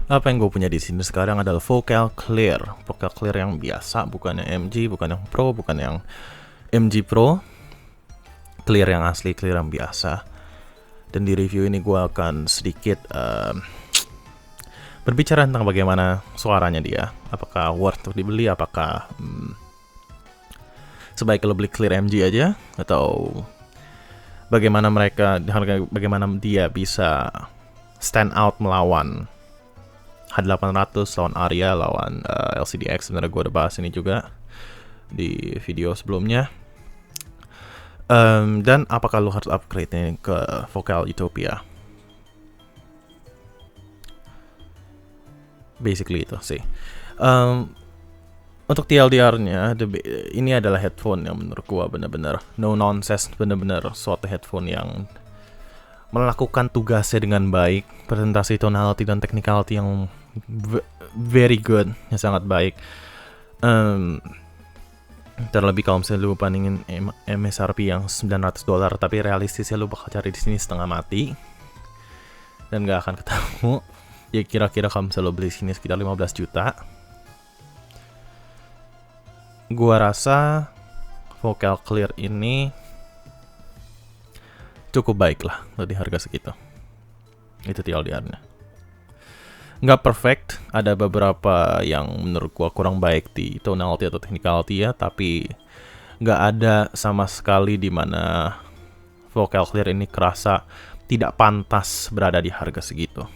Apa yang gue punya di sini sekarang adalah Vocal Clear. Vocal Clear yang biasa, bukan yang MG, bukan yang Pro, bukan yang MG Pro. Clear yang asli, clear yang biasa. Dan di review ini gue akan sedikit berbicara tentang bagaimana suaranya dia. Apakah worth untuk dibeli, apakah sebaiknya lo beli Clear MG aja, atau bagaimana bagaimana dia bisa stand out melawan H800, lawan Aria, lawan LCDX. Sebenarnya gue udah bahas ini juga di video sebelumnya. Dan apakah lo harus upgrade ini ke Vocal Utopia? Basically itu sih. Untuk TLDR-nya, ini adalah headphone yang menurut gue benar-benar no nonsense, benar-benar suatu headphone yang melakukan tugasnya dengan baik, presentasi tonality dan technicality yang very good, yang sangat baik. Terlebih kalau misalnya lu bandingin MSRP yang $900, tapi realistisnya lu bakal cari di sini setengah mati dan gak akan ketemu. Ya kira-kira kalau misalnya lu beli sini sekitar 15 juta. Gua rasa Vocal Clear ini cukup baik lah di harga segitu. Itu TLDR-nya. Nggak perfect, ada beberapa yang menurut gua kurang baik di tonality atau technicality ya, tapi nggak ada sama sekali di mana Vocal Clear ini kerasa tidak pantas berada di harga segitu.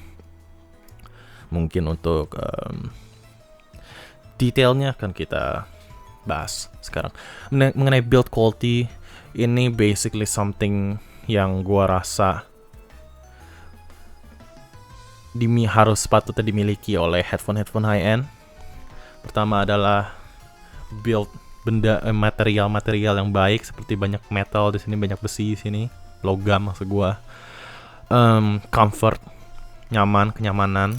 Mungkin untuk detailnya akan kita bahas sekarang. Mengenai build quality, ini basically something yang gua rasa harus sepatutnya dimiliki oleh headphone high end. Pertama adalah build material yang baik, seperti banyak metal di sini, banyak besi di sini, logam maksud gua. Comfort, kenyamanan,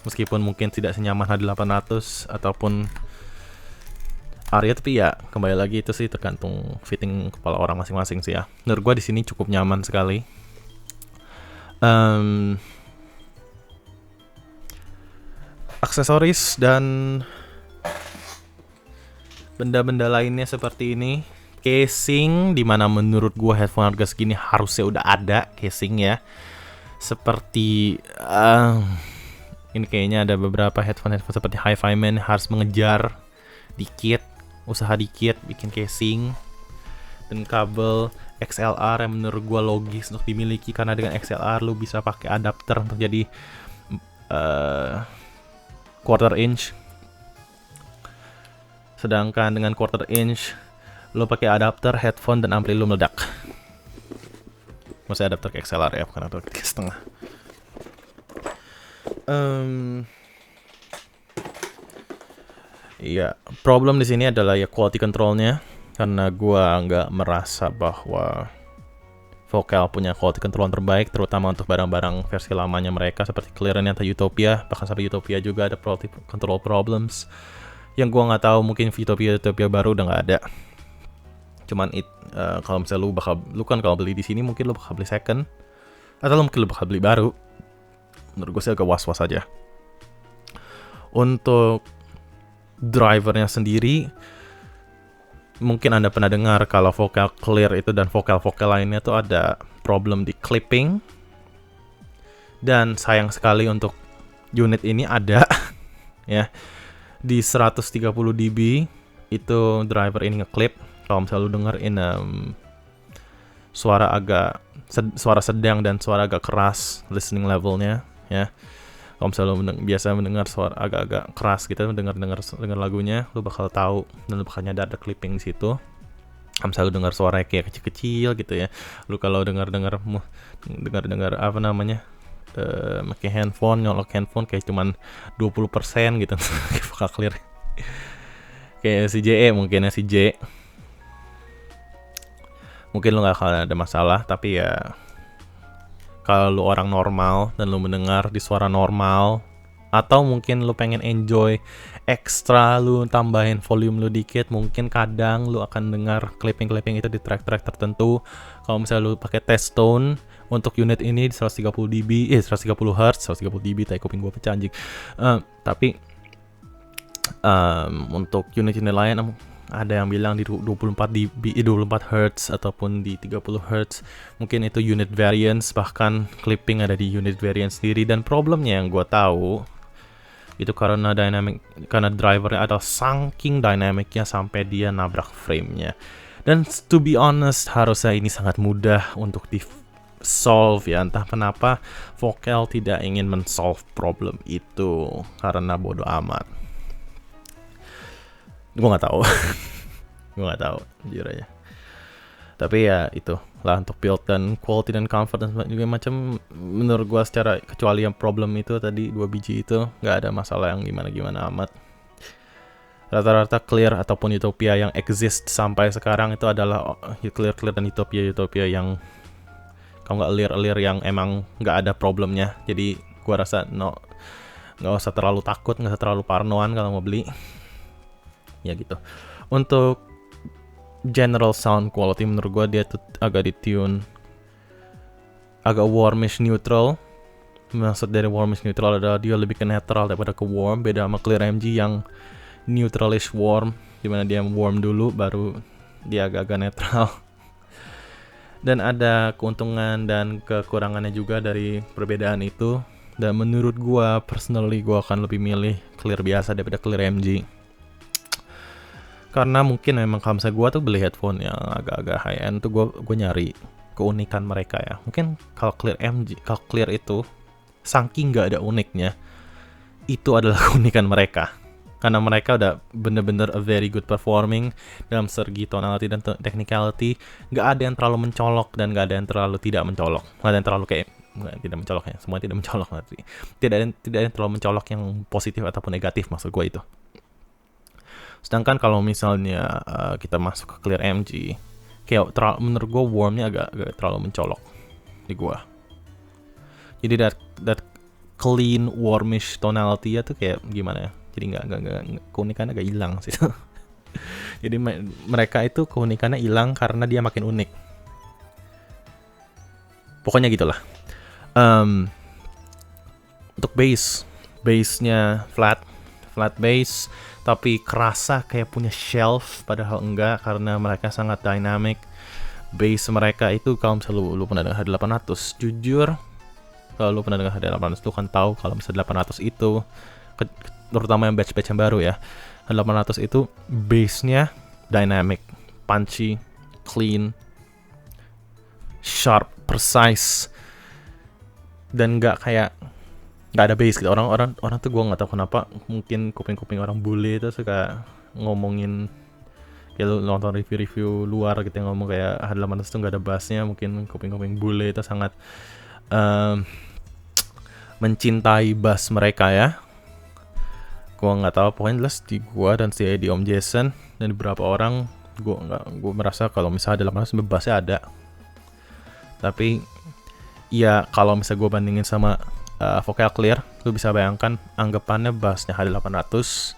meskipun mungkin tidak senyaman H800 ataupun Aria, tapi ya kembali lagi itu sih tergantung fitting kepala orang masing-masing sih ya. Menurut gua di sini cukup nyaman sekali. Aksesoris dan benda-benda lainnya seperti ini. Casing, dimana menurut gua headphone harga segini harusnya udah ada casing ya. Seperti ini kayaknya ada beberapa headphone seperti Hi-Fi Man harus mengejar dikit, usaha dikit bikin casing. Dan kabel XLR yang menurut gua logis untuk dimiliki, karena dengan XLR lu bisa pakai adapter untuk jadi quarter inch. Sedangkan dengan quarter inch lo pakai adapter, headphone, dan ampli lo meledak. Maksudnya adapter ke XLR ya, bukan adapter ke setengah. Iya, problem di sini adalah ya quality controlnya, karena gua nggak merasa bahwa Vocal punya quality control terbaik, terutama untuk barang-barang versi lamanya mereka seperti Clearance atau Utopia. Bahkan sampai Utopia juga ada quality control problems yang gue nggak tahu, mungkin Utopia baru udah nggak ada. Cuman kalau misalnya lu kan kalau beli di sini mungkin lu bakal beli second, atau mungkin lu bakal beli baru. Menurut gue sih agak was-was aja. Untuk drivernya sendiri, mungkin Anda pernah dengar kalau Vocal Clear itu dan vokal lainnya tuh ada problem di clipping. Dan sayang sekali untuk unit ini ada ya, di 130 dB itu driver ini ngeklip. Kalau misalnya lu dengerin suara sedang dan suara agak keras listening levelnya ya. Kalau misalnya lu biasa mendengar suara agak-agak keras gitu, dengar lagunya, lu bakal tahu dan lu bakal nyadar ada clipping di situ. Kalau misalnya lu dengar suara kayak kecil-kecil gitu ya, lu kalau dengar apa namanya, pakai handphone, nyolok handphone kayak cuman 20% gitu. Vocal Clear kayak si JE, mungkin ya si J, mungkin lu gak akan ada masalah. Tapi ya kalau lu orang normal dan lu mendengar di suara normal Atau mungkin lu pengen enjoy ekstra, lu tambahin volume lu dikit, mungkin kadang lu akan dengar clipping-clipping itu di track-track tertentu. Kalau misalnya lu pakai test tone untuk unit ini di 130 dB, 130 Hz, 130 dB, tai kuping gua pecah anjing. Tapi untuk unit-unit lain ada yang bilang di 24 dB, 24 Hz ataupun di 30 Hz. Mungkin itu unit variance, bahkan clipping ada di unit variance sendiri. Dan problemnya yang gua tahu itu karena drivernya atau saking dynamicnya sampai dia nabrak framenya. Dan to be honest, harusnya ini sangat mudah untuk di solve ya. Entah kenapa Vocal tidak ingin men-solve problem itu karena bodoh amat. Gue nggak tahu. Gue nggak tahu jujur aja. Tapi ya itu lah untuk build dan quality dan comfort dan juga macam, menurut gue secara, kecuali yang problem itu tadi 2 biji itu, nggak ada masalah yang gimana amat. Rata-rata Clear ataupun Utopia yang exist sampai sekarang itu adalah Clear dan Utopia yang kalau nggak earlier yang emang nggak ada problemnya. Jadi gue rasa nggak usah terlalu takut, nggak usah terlalu parnoan kalau mau beli. Ya gitu. Untuk general sound quality menurut gue dia tuh agak ditune agak warmish neutral. Maksud dari warmish neutral adalah dia lebih ke netral daripada ke warm. Beda sama Clear MG yang neutralish warm, dimana dia warm dulu baru dia agak-agak netral. Dan ada keuntungan dan kekurangannya juga dari perbedaan itu. Dan menurut gue personally, gue akan lebih milih Clear biasa daripada Clear MG. Karena mungkin memang kalau misalnya gue tuh beli headphone yang agak-agak high end tuh gue nyari keunikan mereka ya. Mungkin kalau Clear itu saking nggak ada uniknya, itu adalah keunikan mereka. Karena mereka udah bener-bener a very good performing dalam segi tonality dan technicality. Nggak ada yang terlalu mencolok dan nggak ada yang terlalu tidak mencolok. Nggak ada yang terlalu tidak mencolok ya. Semua tidak mencolok nanti. Tidak ada yang terlalu mencolok yang positif ataupun negatif, maksud gue itu. Sedangkan kalau misalnya kita masuk ke Clear MG, kayak menurut gue warmnya agak terlalu mencolok di gue. Jadi that clean warmish tonality ya tuh kayak gimana ya? Jadi nggak keunikannya agak hilang sih. Jadi mereka itu keunikannya hilang karena dia makin unik. Pokoknya gitulah. Untuk bassnya flat bass, tapi kerasa kayak punya shelf, padahal enggak karena mereka sangat dynamic. Bass mereka itu kalau misalnya lu pernah dengar H800, jujur kalau lu pernah dengar H800 lu kan tahu kalau misalnya 800 itu terutama yang batch yang baru ya, H800 itu bassnya dynamic, punchy, clean, sharp, precise, dan nggak ada bass gitu. Orang tuh gue nggak tahu kenapa, mungkin kuping orang bule itu suka ngomongin kayak lu nonton review luar gitu yang ngomong kayak H800 tuh nggak ada bassnya. Mungkin kuping bule itu sangat mencintai bass mereka ya. Gue nggak tahu, pokoknya jelas di gue dan di Om Jason dan beberapa orang, gue merasa kalau misalnya H800 bassnya ada. Tapi ya kalau misalnya gue bandingin sama Vocal Clear, lu bisa bayangkan anggapannya bassnya H800,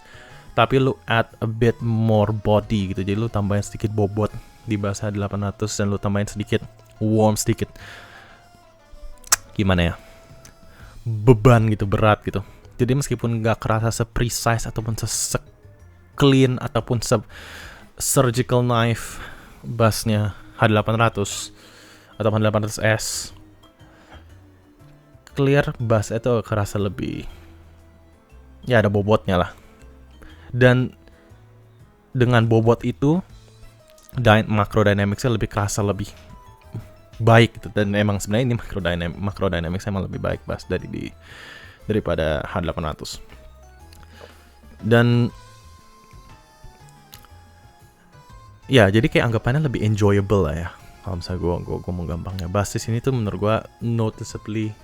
tapi lu add a bit more body gitu. Jadi lu tambahin sedikit bobot di bass H800 dan lu tambahin sedikit warm sedikit. Gimana ya? Beban gitu, berat gitu. Jadi meskipun gak kerasa se-precise ataupun se-clean ataupun surgical knife bassnya H800 atau H800S, Clear bass itu kerasa lebih, ya ada bobotnya lah. Dan dengan bobot itu macro dynamics-nya lebih kerasa lebih baik gitu. Dan emang sebenarnya ini macro dynamics emang lebih baik bass daripada H800. Dan ya jadi kayak anggapannya lebih enjoyable lah ya. Kalau misalnya gue mau gampangnya, bass di sini tuh menurut gue noticeably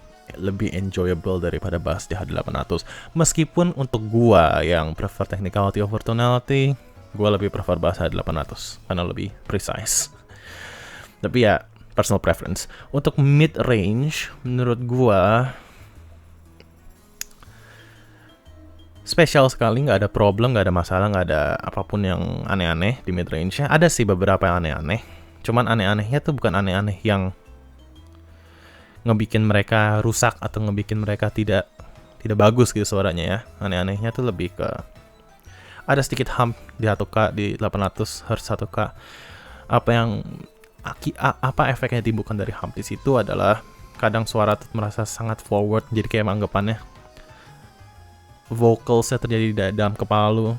lebih enjoyable daripada bass di H800. Meskipun untuk gua yang prefer technicality over tonality, gua lebih prefer bass H800 karena lebih precise. Tapi ya personal preference. Untuk mid range, menurut gua spesial sekali, nggak ada problem, nggak ada masalah, nggak ada apapun yang aneh-aneh di mid range-nya. Ada sih beberapa yang aneh-aneh, cuman aneh-anehnya tuh bukan aneh-aneh yang ngebikin mereka rusak atau ngebikin mereka tidak bagus gitu suaranya ya. Aneh-anehnya tuh lebih ke ada sedikit hum di 1K, di 800 Hz 1K. Apa efek yang ditimbulkan dari hum di situ adalah kadang suara tuh merasa sangat forward, jadi kayak anggapannya vocalsnya terjadi di dalam kepala lu.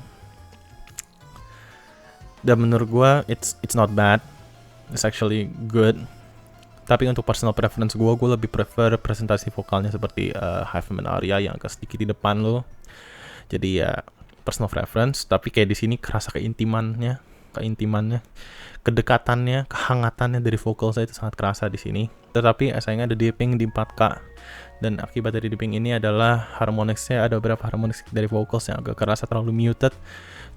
Dan menurut gue it's not bad, it's actually good. Tapi untuk personal preference gue lebih prefer presentasi vokalnya seperti Hyphen dan Arya yang agak sedikit di depan lo. Jadi ya personal preference, tapi kayak di sini kerasa keintimannya, kedekatannya, kehangatannya dari vokal saya itu sangat kerasa di sini. Tetapi sayangnya ada dipping di 4K, dan akibat dari dipping ini adalah harmonicsnya, ada beberapa harmonics dari vocals yang agak kerasa terlalu muted.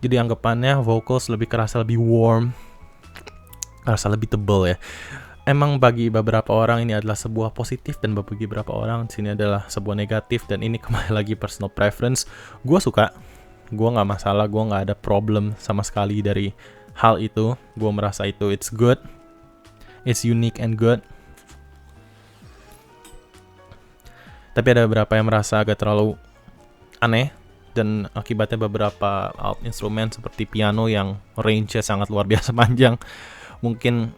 Jadi anggapannya vocals lebih kerasa lebih warm, kerasa lebih tebal ya. Emang bagi beberapa orang ini adalah sebuah positif, dan bagi beberapa orang di sini adalah sebuah negatif, dan ini kembali lagi personal preference. Gue suka, gue nggak masalah, gue nggak ada problem sama sekali dari hal itu. Gue merasa itu it's good, it's unique and good. Tapi ada beberapa yang merasa agak terlalu aneh, dan akibatnya beberapa alat instrumen seperti piano yang range-nya sangat luar biasa panjang, mungkin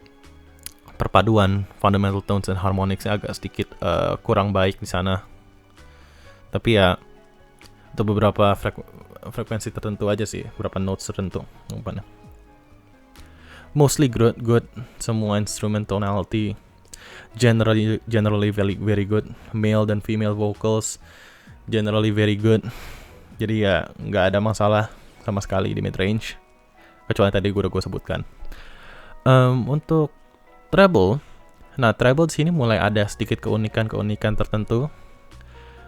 perpaduan fundamental tones dan harmonicsnya agak sedikit kurang baik di sana. Tapi ya untuk beberapa frekuensi tertentu aja sih, beberapa notes tertentu. Mostly good, semua instrument tonality generally very good. Male dan female vocals generally very good. Jadi ya nggak ada masalah sama sekali di mid range, kecuali tadi gue sebutkan. Untuk treble, nah treble di sini mulai ada sedikit keunikan tertentu.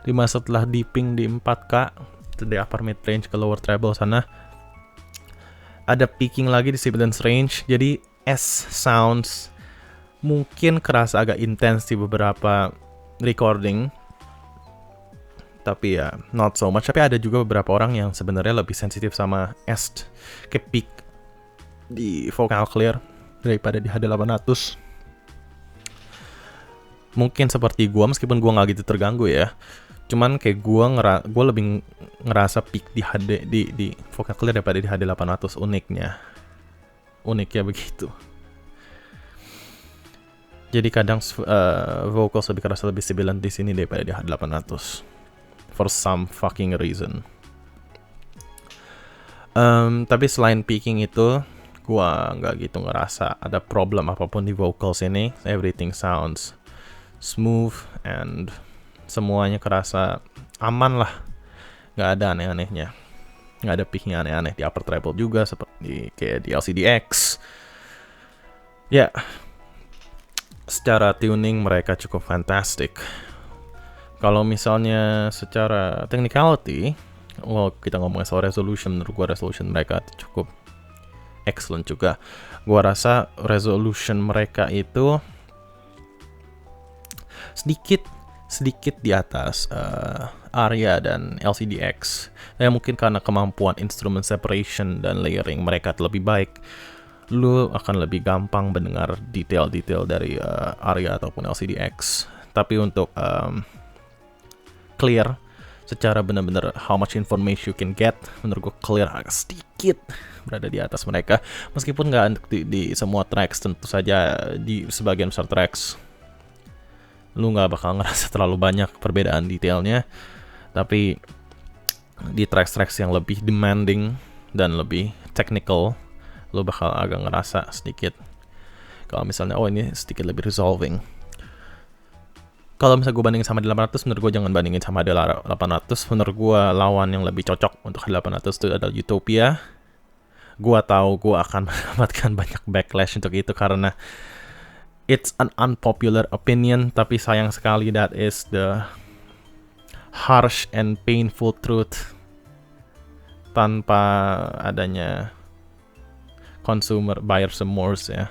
Setelah dipping di 4K dari upper mid range ke lower treble sana, ada peaking lagi di sibilance range. Jadi S sounds mungkin kerasa agak intens di beberapa recording, tapi ya not so much. Tapi ada juga beberapa orang yang sebenarnya lebih sensitif sama S kayak peak di vocal clear daripada di HD800. Mungkin seperti gue, meskipun gue nggak gitu terganggu ya. Cuman kayak gue lebih ngerasa peak di HD di vocal clear daripada di HD800. Uniknya begitu. Jadi kadang vocals lebih kerasa lebih sibilant di sini daripada di HD800 for some fucking reason. Tapi selain peaking itu, gua nggak gitu ngerasa ada problem apapun di vocals ini. Everything sounds smooth and semuanya kerasa aman lah, nggak ada aneh-anehnya, nggak ada peaking aneh-aneh di upper treble juga seperti kayak di LCD-X. Ya, secara tuning mereka cukup fantastic. Kalau misalnya secara technicality, kita ngomongin soal resolution, menurut gua resolution mereka cukup excellent juga. Gua rasa resolution mereka itu sedikit di atas Arya dan LCD-X. Ya mungkin karena kemampuan instrument separation dan layering mereka lebih baik, lu akan lebih gampang mendengar detail-detail dari Arya ataupun LCD-X. Tapi untuk clear secara benar-benar how much information you can get, menurut gue clear agak sedikit berada di atas mereka, meskipun nggak di semua tracks. Tentu saja di sebagian besar tracks lu nggak bakal ngerasa terlalu banyak perbedaan detailnya, tapi di tracks yang lebih demanding dan lebih technical, lu bakal agak ngerasa sedikit kalau misalnya ini sedikit lebih resolving. Kalau misalnya gue bandingin sama D800, menurut gue jangan bandingin sama D800. Menurut gue lawan yang lebih cocok untuk D800 itu adalah Utopia. Gue tahu gue akan mendapatkan banyak backlash untuk itu karena it's an unpopular opinion, tapi sayang sekali that is the harsh and painful truth tanpa adanya consumer buyer's remorse ya.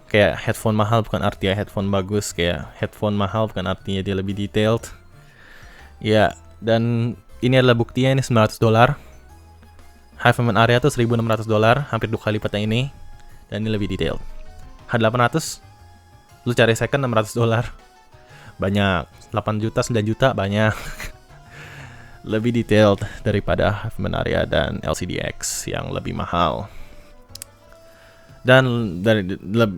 Kayak headphone mahal bukan artinya headphone bagus, kayak headphone mahal bukan artinya dia lebih detailed. Ya, dan ini adalah buktinya, ini $900. HiFiMAN Aria tuh $1.600, hampir 2 kali lipatnya ini. Dan ini lebih detail. H800, lu cari second $600. Banyak. 8 juta, 9 juta, banyak. Lebih detailed daripada HiFiMAN Aria dan LCDX yang lebih mahal. Dan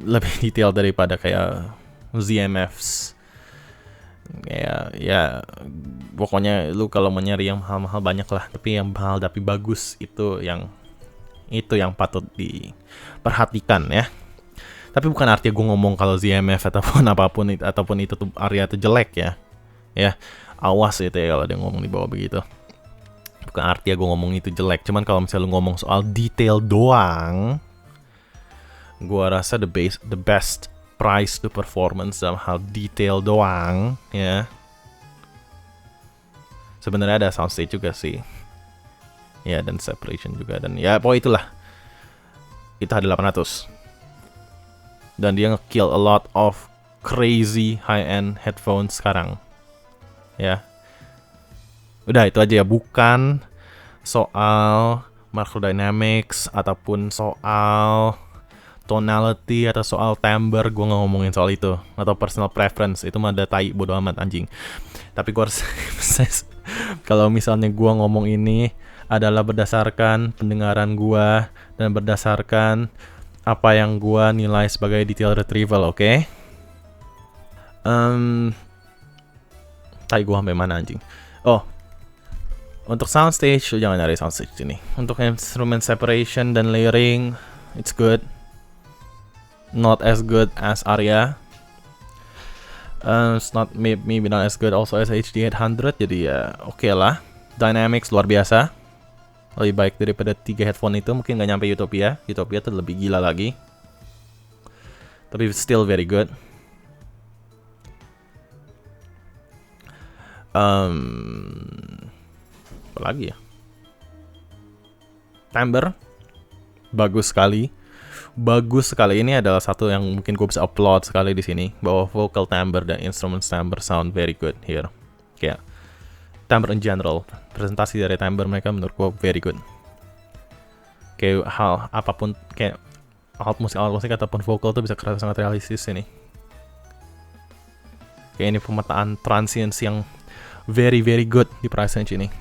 lebih detail daripada kayak ZMFs. Kayak ya pokoknya lu kalau mau nyari yang mahal-mahal banyak lah, tapi yang mahal tapi bagus itu yang patut diperhatikan ya. Tapi bukan artinya gue ngomong kalau ZMF ataupun itu tuh Aria itu jelek ya. Ya, awas itu ya kalau dia ngomong di bawah begitu. Bukan artinya gue ngomong itu jelek, cuman kalau misalnya lu ngomong soal detail doang, gua rasa the best price to performance dalam hal detail doang ya. Sebenarnya ada soundstage juga sih. Ya, dan separation juga, dan ya pokoknya itulah. Itu ada 800. Dan dia nge-kill a lot of crazy high-end headphones sekarang. Ya. Udah itu aja ya, bukan soal microdynamics ataupun soal tonality atau soal timbre, gue nggak ngomongin soal itu, atau personal preference, itu mah ada tai, bodo amat anjing. Tapi gue harus kalau misalnya gue ngomong ini adalah berdasarkan pendengaran gue dan berdasarkan apa yang gue nilai sebagai detail retrieval, oke? Tai gue sampai mana anjing? Oh, untuk soundstage, lu jangan nyari soundstage ini. Untuk instrument separation dan layering, it's good. Not as good as Aria. It's not maybe not as good also as HD800. Jadi ya oke lah. Dynamics luar biasa. Lebih baik daripada 3 headphone itu. Mungkin nggak nyampe Utopia. Utopia tuh lebih gila lagi. Tapi still very good. Apa lagi ya? Timbre bagus sekali. Bagus sekali. Ini adalah satu yang mungkin gue bisa upload sekali di sini, bahwa vocal timbre dan instrument timbre sound very good here. Kayak timbre in general, presentasi dari timbre mereka menurut gue very good. Kayak hal apapun, kayak alat musik ataupun vokal tuh bisa kerasa sangat realistis ini. Kayak ini pemetaan transients yang very very good di price range ini.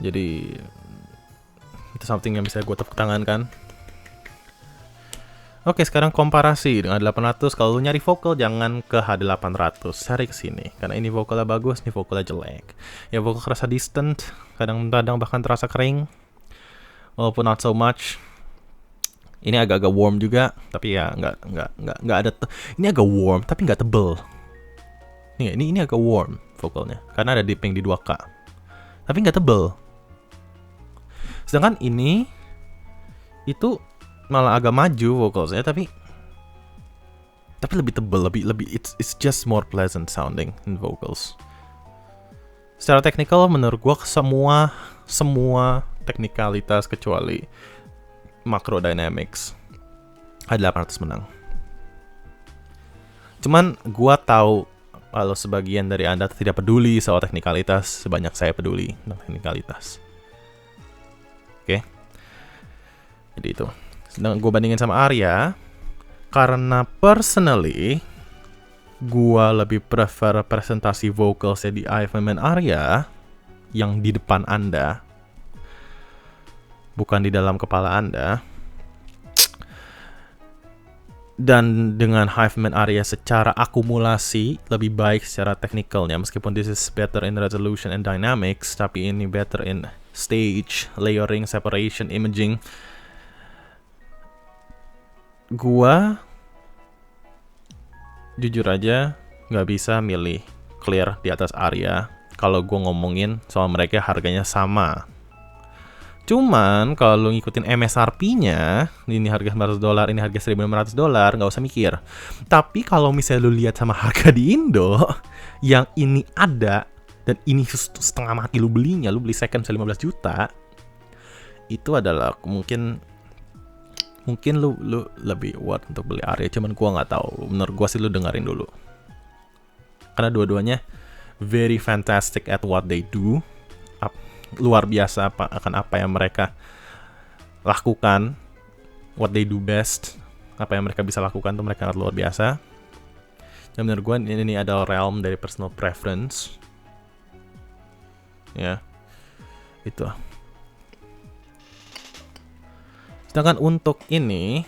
Jadi itu something yang bisa gue tepuk tangan kan. Oke, sekarang komparasi dengan 800. Kalau lu nyari vokal, jangan ke H800, cari ke sini. Karena ini vokalnya bagus, ini vokalnya jelek. Ya vokal kerasa distant, kadang-kadang bahkan terasa kering, walaupun not so much. Ini agak-agak warm juga, tapi ya nggak ada. Ini agak warm, tapi nggak tebel. Ini agak warm vokalnya, karena ada dipping di 2K, tapi nggak tebel. Sedangkan ini itu malah agak maju vocalsnya, tapi lebih tebal, lebih it's just more pleasant sounding in vocals. Secara technical menurut gua semua teknikalitas kecuali macro dynamics H800 menang. Cuman gua tahu kalau sebagian dari Anda tidak peduli soal teknikalitas sebanyak saya peduli tentang teknikalitas. Oke. Jadi itu. Sedang gue bandingin sama Aria, karena personally gue lebih prefer presentasi vocalsnya di HiFiMAN Aria yang di depan Anda, bukan di dalam kepala Anda. Dan dengan HiFiMAN Aria secara akumulasi lebih baik secara teknikalnya, meskipun this is better in resolution and dynamics, tapi ini better in stage, layering, separation, imaging. Gua jujur aja nggak bisa milih Clear di atas Aria kalau gua ngomongin soal mereka harganya sama. Cuman kalau lu ngikutin MSRP-nya, ini harga $900, ini harga $1.500, nggak usah mikir. Tapi kalau misalnya lu lihat sama harga di Indo, yang ini ada dan ini setengah mati lu belinya, lu beli second 15 juta, itu adalah mungkin lu lebih worth untuk beli Aria. Cuman gua nggak tahu. Menurut gua sih lu dengerin dulu. Karena dua-duanya very fantastic at what they do. Luar biasa akan apa yang mereka lakukan, what they do best, apa yang mereka bisa lakukan tuh mereka luar biasa. Dan menurut gue ini adalah realm dari personal preference. Ya, itu. Sedangkan untuk ini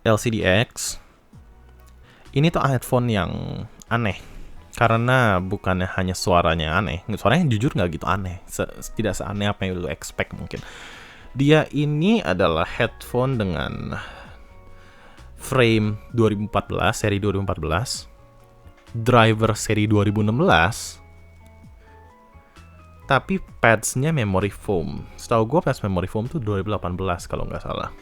LCD-X, ini tuh headphone yang aneh. Karena bukannya hanya suaranya aneh. Suaranya jujur nggak gitu aneh. Tidak seaneh apa yang lu expect mungkin. Dia ini adalah headphone dengan frame 2014, seri 2014. Driver seri 2016. Tapi pads-nya memory foam. Setahu gue pads memory foam tuh 2018 kalau nggak salah.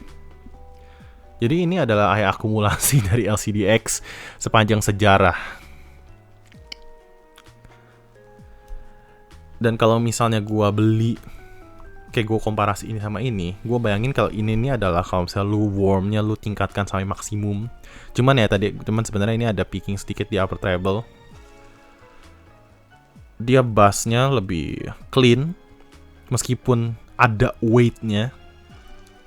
Jadi ini adalah akumulasi dari LCD-X sepanjang sejarah. Dan kalau misalnya gue beli, kayak gue komparasi ini sama ini, gue bayangin kalau ini adalah kalau misalnya lu warmnya lu tingkatkan sampai maksimum. Cuman sebenarnya ini ada peaking sedikit di upper treble. Dia bassnya lebih clean, meskipun ada weightnya,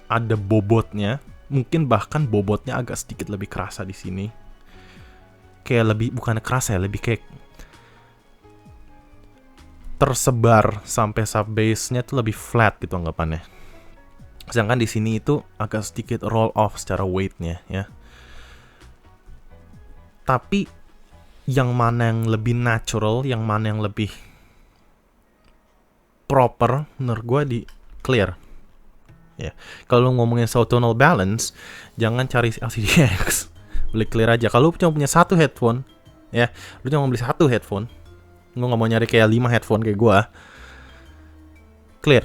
ada bobotnya. Mungkin bahkan bobotnya agak sedikit lebih kerasa di sini. Kayak lebih, bukan kerasa ya, lebih kayak tersebar sampai sub bass-nya tuh lebih flat gitu anggapannya. Sedangkan di sini itu agak sedikit roll off secara weight-nya ya. Tapi yang mana yang lebih natural, yang mana yang lebih proper, menurut gue di clear. Ya, kalau ngomongin sound tonal balance, jangan cari LCD-X, beli clear aja. Kalau lu cuma punya satu headphone, ya, lu cuma beli satu headphone, lu nggak mau nyari kayak 5 headphone kayak gue, clear.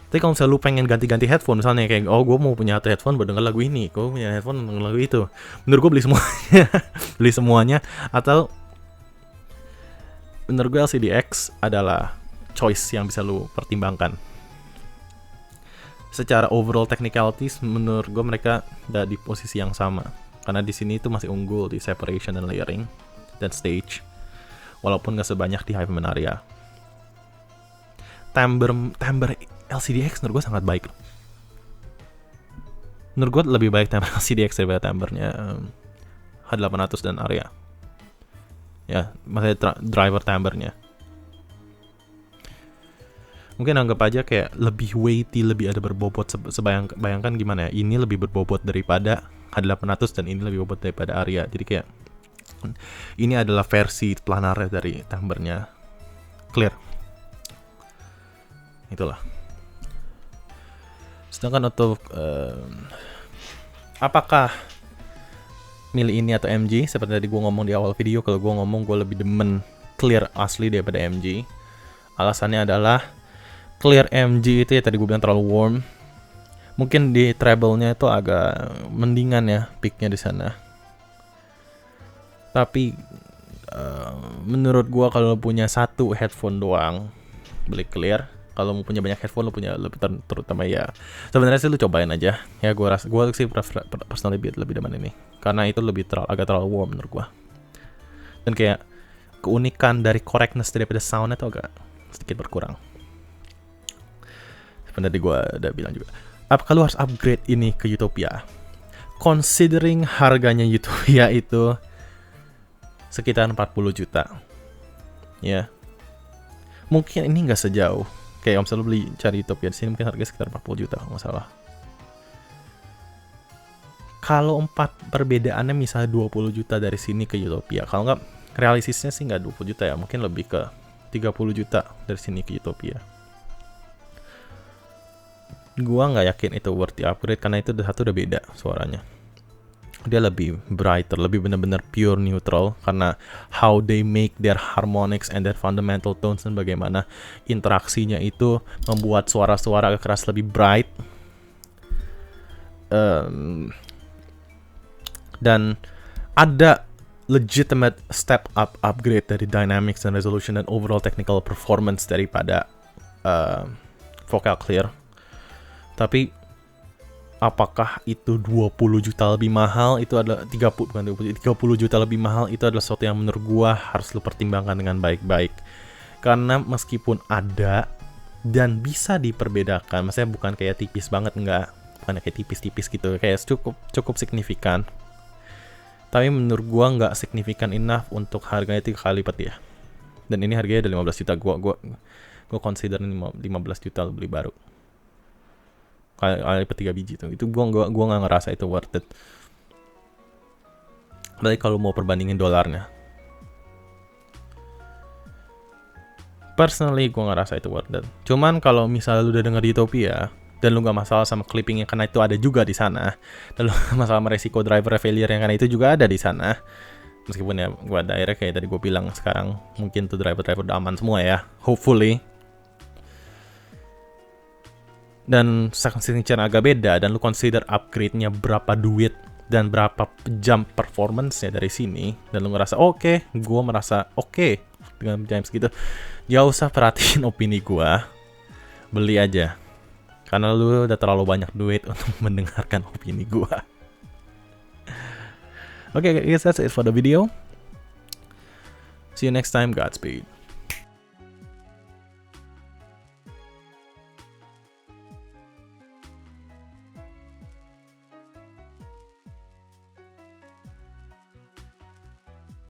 Tapi kalau misalnya lu pengen ganti-ganti headphone, misalnya kayak, oh gue mau punya satu headphone buat denger lagu ini, gue punya headphone denger lagu itu, menurut gue beli semuanya. Beli semuanya. Atau menurut gue LCD-X adalah choice yang bisa lu pertimbangkan. Secara overall technicalities, menurut gue mereka udah di posisi yang sama. Karena di sini itu masih unggul di separation dan layering dan stage, walaupun gak sebanyak di Hyperman-Aria. Timbre LCD-X menurut gue sangat baik. Menurut gue lebih baik timbre LCD-X daripada timbre-nya H800 dan Aria. Ya, maksudnya driver timbre-nya. Mungkin anggap aja kayak lebih weighty, lebih ada berbobot. Bayangkan gimana ya, ini lebih berbobot daripada H800 dan ini lebih bobot daripada Aria. Jadi kayak ini adalah versi planar dari timbre-nya. Clear. Itulah. Sedangkan untuk apakah milih ini atau MG, seperti tadi gue ngomong di awal video, kalau gue ngomong gue lebih demen clear asli daripada MG. Alasannya adalah clear MG itu ya tadi gue bilang terlalu warm. Mungkin di treble-nya itu agak mendingan ya peak-nya di sana. Tapi menurut gua kalau punya satu headphone doang beli clear. Kalau mau punya banyak headphone, lo punya lebih terutama ya. Sebenarnya sih lo cobain aja. Ya gua sih personally lebih demen ini karena itu lebih agak terlalu warm menurut gua. Dan kayak keunikan dari correctness daripada soundnya tuh agak sedikit berkurang. Sebenarnya gua udah bilang juga. Apakah lo harus upgrade ini ke Utopia? Considering harganya Utopia itu sekitar 40 juta. Ya. Mungkin ini nggak sejauh. Kayak om selalu cari Utopia di sini mungkin harganya sekitar 40 juta kalau nggak salah. Kalau perbedaannya misalnya 20 juta dari sini ke Utopia. Kalau nggak, realistisnya sih nggak 20 juta ya. Mungkin lebih ke 30 juta dari sini ke Utopia. Gua nggak yakin itu worth the upgrade karena itu satu udah beda suaranya. Dia lebih brighter, lebih benar-benar pure neutral karena how they make their harmonics and their fundamental tones dan bagaimana interaksinya itu membuat suara-suara agak keras lebih bright. Dan ada legitimate step up upgrade dari dynamics dan resolution dan overall technical performance daripada Vocal Clear. Tapi apakah itu 20 juta lebih mahal, itu adalah 30 bukan 20, 30 juta lebih mahal, itu adalah sesuatu yang menurut gua harus lu pertimbangkan dengan baik-baik. Karena meskipun ada dan bisa diperbedakan, maksudnya bukan kayak tipis banget, enggak, bukan kayak tipis-tipis gitu, kayak cukup signifikan. Tapi menurut gua nggak signifikan enough untuk harganya 3 kali lipat ya. Dan ini harganya udah 15 juta, gua consider 15 juta beli baru. Kali lipat 3 biji tuh. Itu gua nggak ngerasa itu worth it. Berarti kalau mau perbandingin dolarnya. Personally gua ngerasa itu worth it. Cuman kalau misalnya lu udah denger di Utopia dan lu gak masalah sama clippingnya karena itu ada juga di sana, dan lu gak masalah sama resiko driver failure yang karena itu juga ada di sana, meskipun ya gua direct kayak tadi gua bilang, sekarang mungkin tuh driver udah aman semua ya, hopefully, dan signature agak beda, dan lu consider upgrade-nya berapa duit dan berapa jam performance-nya dari sini, dan lu ngerasa oke, gua merasa oke dengan jam segitu, gak usah perhatiin opini gua, beli aja. Karena lu udah terlalu banyak duit untuk mendengarkan opini gua. Oke, guys, that's it for the video. See you next time. Godspeed.